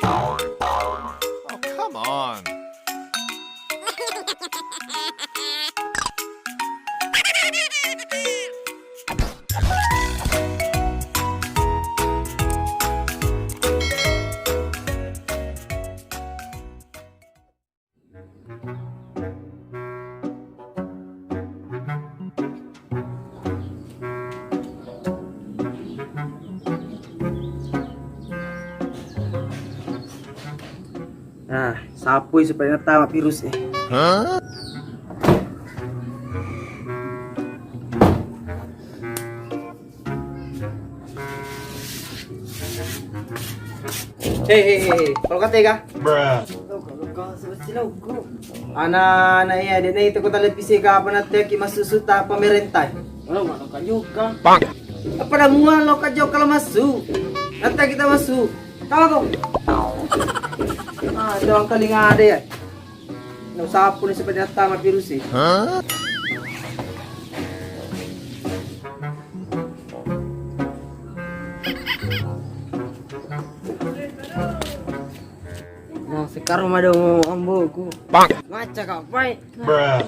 Oh, come on. Nah, sapu supaya ngetama virus Huh? Hei, kalau kata ka? Bruh. Ana iya, dia itu ko televisi ka apa nanti ki masusuta pemerintah. Wala man ka juga. Bang. Apa dah mua lo kajo kalau masuk? Nanti kita masuk. Tahu kau? Ah, doang kali ngade ya. No sapu ni supaya ngetama virus Huh? Nah, sekarang ada amboku. Bang. Ngaca ka, pai. Bruh.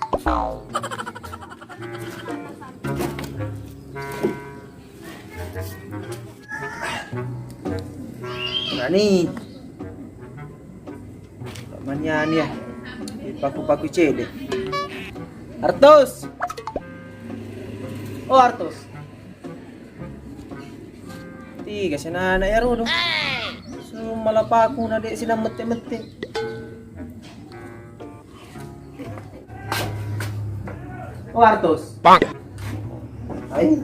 Berani. Manyan ya. Paku-paku cede. Artos. Oh, Artos. Tiga sana anak ya rodo. So malah paku na dek sina mete-mete. Oh, Artos. Bang. Ay.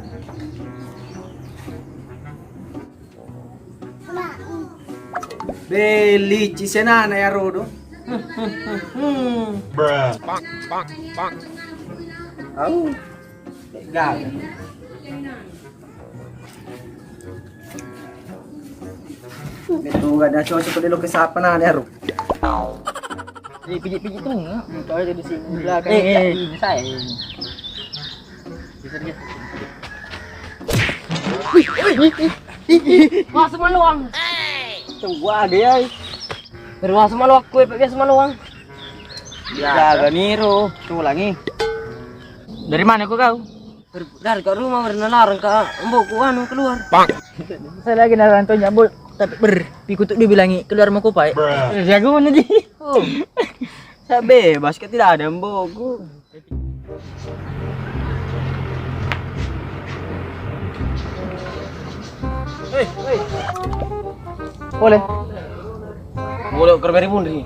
Beli cisenana ya rodo. Bruh. Bang. Bang. Bang. Au. Gagal. Itu gak ada cowok seperti lo kesapa na ya ro. Pijit-pijit tuh enggak. Kau jadi si belakang ini saya. Bisa dia. Masuk maluang. Coba dia. Bermasuk maluang kue biasa maluang. Jaga niru. Tuh lagi. Dari mana kau? Dari ke rumah bernalarang ke embokku anu keluar. Bang. Saya lagi nalarang tuh nyambul. Tapi pikutuk dibilangi keluar mau kupai. Bruh. Jago mana di? Oh. Saya bebas kan tidak ada embokku. Hei. Boleh. Boleh kerberi mundri.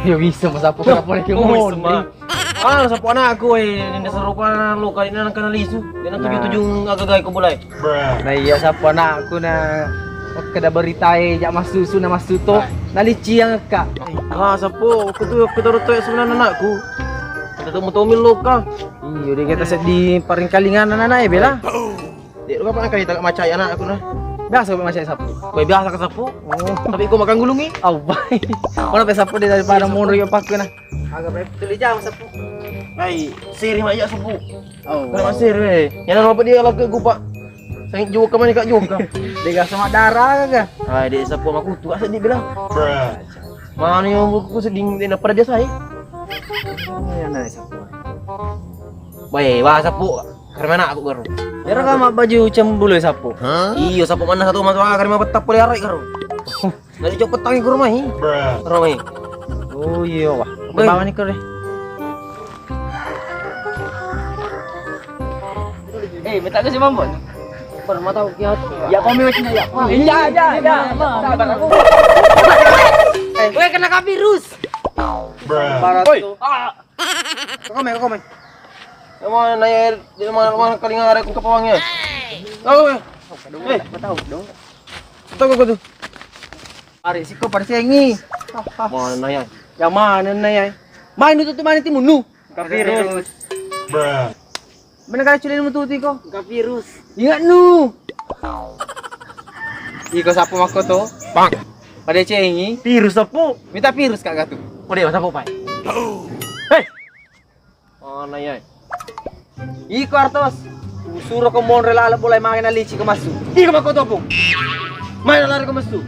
Ya bisa mas apa kenapa boleh kemon? Ah, sapu anak aku ini serupa lu kali ini kena lisu. Dia tujuh agak-agak ko bulay. Bruh. Nah iya siapa nak aku na kada beritai jak mas susu na mas tuto nalici yang kak. Ah, sapu aku taruh tuh sebenarnya anakku. Kita mau tomil lu ka. Iya dia kita set di paring kalingan anak ya bela. Dek lu kapan kali tak macai anak aku nah. Biasa macam sapu. Baik biasa ke sapu. Oh, Tapi aku makan gulungi. au baik. Mana pe sapu dia daripada mau riyo paku na. Agak baik tuli jam sapu. Ai, siri mak ya sapu. Oh. Kena masir we. Yang apa dia lah ke gupa. Sang juga mana kak juga. Dia sama darah kagak? Ai, dia sapu mak kutu asal dia bilang. Bruh. Mana yang buku seding dia pada biasa ai. Ya nah sapu. Baik, wah sapu. Karena aku garu. Ya kan mak baju cembulu sapu. Huh? Iya, sapu mana satu mas wah karena petap boleh arai garu. Dari copot tangi ke rumah hi. Bruh. Rumah hi. Oh iya wah. Baik. Bawa nih deh. Minta ke si Mambon. Per mata kiat. Ya kami macam ya. Iya. Sabar aku. Kena ka virus. Bruh. Barat Oi. tuh. Kau mana nanya di mana kali ngarek aku ke pawangnya. Tahu ya? Tahu dong. Tahu kau tuh. Ari siko parsengi. Mana nanya? Yang mana naya? Main itu tuh mana timunu? Ka virus. Bruh. Mana kali culin mu tuti ko? Ka virus. Iya nu. Iko sapu mako to. Bang. Pada cengi. Virus sapu. Minta virus kak gatu. Oh dia sapu pai. Hei. Mana ya? Iko artos. Suruh ke mon rela boleh main alici ke masuk. Ika mako to po. Main lari ko mastu.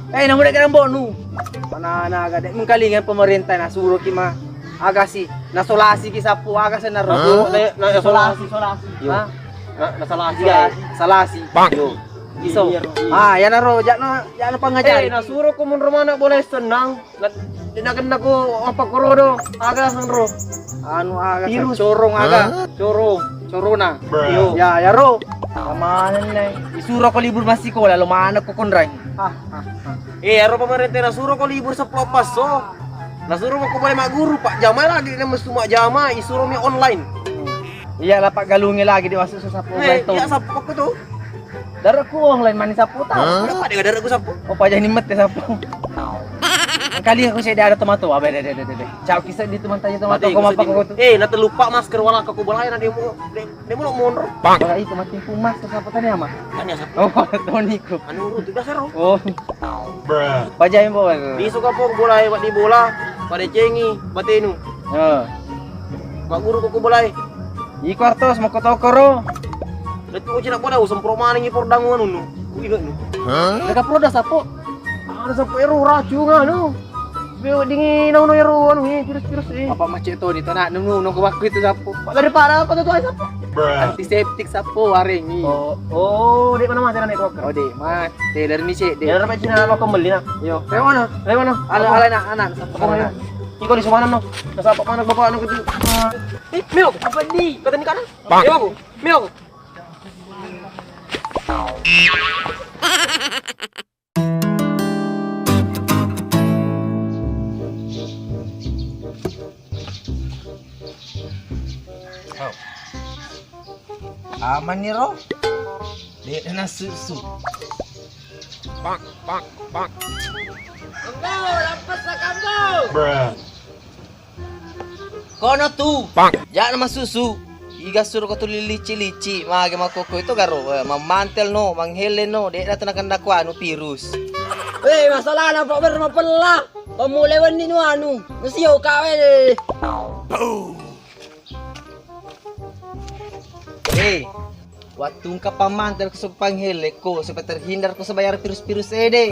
Namun ka ng bonu. Panana agad. Mengkalingan pemerintah na suruh kima agasi nasolasi ki sapu agasi na ro. Nasolasi. Yo. Nasolasi. Salasi. Yo. Iso. Yan na ro. Yan na pangajar. Nasuruh ko mun romana boleh senang. Dinagan ko apa korodo. Aga san ro. Anu aga corong aga. Corona. Yo. Ya ro. Kamanan na. Isuro ko libur masih ko lalu mana ko kunray. Aro pemerintah nasuruh ko libur sa propas so. Nasuruh ko boleh mak guru Pak Jama lagi na mesti mak Jama isuruh mi online. Iya lah Pak galungi lagi di masuk sa sapu online to. Iya sapu ko to. Dara ko online man sapu ta. Kenapa dia dara ko sapu? O pa ni mate sapu. Kali aku saya ada tomato, abe de. Cak kisah di teman tanya tomato ko mapa ko to. Natelupa masker wala ka ko boleh na demo lo monro. Wala itu mati pumas sa sapu tani ama. Tanya sapu. Oh, Tony ko. Anu ru 13 ero. Oh. Bruh. Bajayin po. Isu ka po bulay di bola, pada cengi, batenu. Mak guru ko bulay. I kwartos mo ko tokoro. Dati ko cina bola usam pro maning i pordangon nu. Ingat nu. Naka pro da sapo. Ada sapo ero racu nganu. Beo dingin no ero anu virus Apa macet to dito na nung ko bakit itu sapo. Daripada apa to sapo. Bruh. Antiseptik sapo waring. Oh, di mana mati na ito? Oh, di mas. Dari ni sih. Dari apa cina apa kembali na? Yo. Rewana. Ala na anak sapo na. Ikaw di sumana no. Nasapak mana bapak anu gitu. Mio, apa ni? Kata ni kana? Yo aku. Mio. Aman nih Ro. Dia na susu. Bang. Kamu lampas lah kamu. Bruh. Kono tu. Jangan nama susu. Iga suruh kau tuli lici, mage makoko itu garo, mamantel no, manghele no, dek datang akan dakwa anu virus. Masalah na Pak Ber mapela. Pamulewan ni anu. Mesti yo kawe. Waktu ka pamantel ko sa panghele ko, supaya terhindar ko sa bayar virus-virus ede.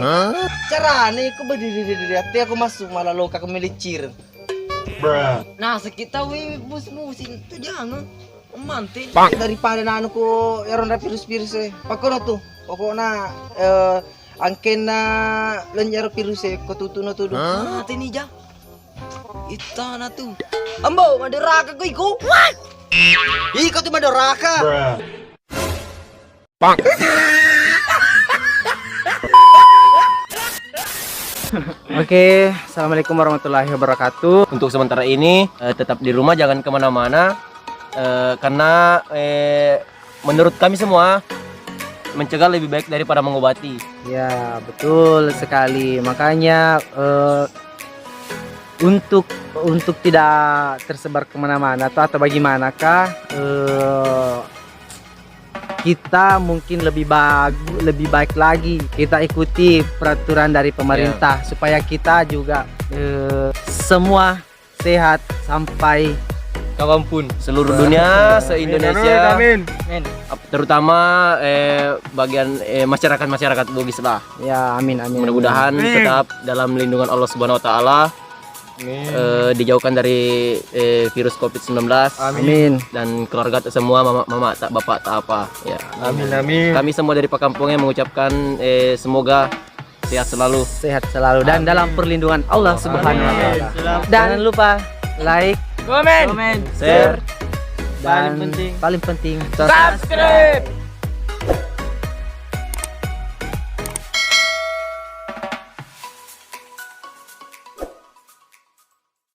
Carane ko berdiri hati aku masuk malah loka ke melicir. Bruh. Nah, sekitar bus-busin itu jangan. Mantin Daripada na ano ko yaron na virus-virus Pakono tu. Pokoknya angken na lanyar virus ko tutuno tudo. Mati ni ja. Ita na tu. Ambo, madaraka ko iko. What? Ikaw tu madaraka. Bruh. Oke, assalamualaikum warahmatullahi wabarakatuh. Untuk sementara ini tetap di rumah, jangan kemana-mana. Karena menurut kami semua mencegah lebih baik daripada mengobati. Ya betul sekali. Makanya untuk tidak tersebar kemana-mana atau bagaimanakah kita mungkin lebih baik lagi kita ikuti peraturan dari pemerintah supaya kita juga semua sehat sampai kawanpun seluruh dunia se-Indonesia. Amin. Terutama bagian masyarakat Bugis lah. Ya, amin. Mudah-mudahan tetap dalam lindungan Allah Subhanahu wa taala. Dijauhkan dari virus Covid-19. Amin. Dan keluarga semua, mama tak bapak tak apa ya. Amin. Kami semua dari Pakampungnya mengucapkan semoga sehat selalu dan dalam perlindungan Allah Subhanahu wa taala. Jangan lupa like, Komen, share, dan paling penting subscribe.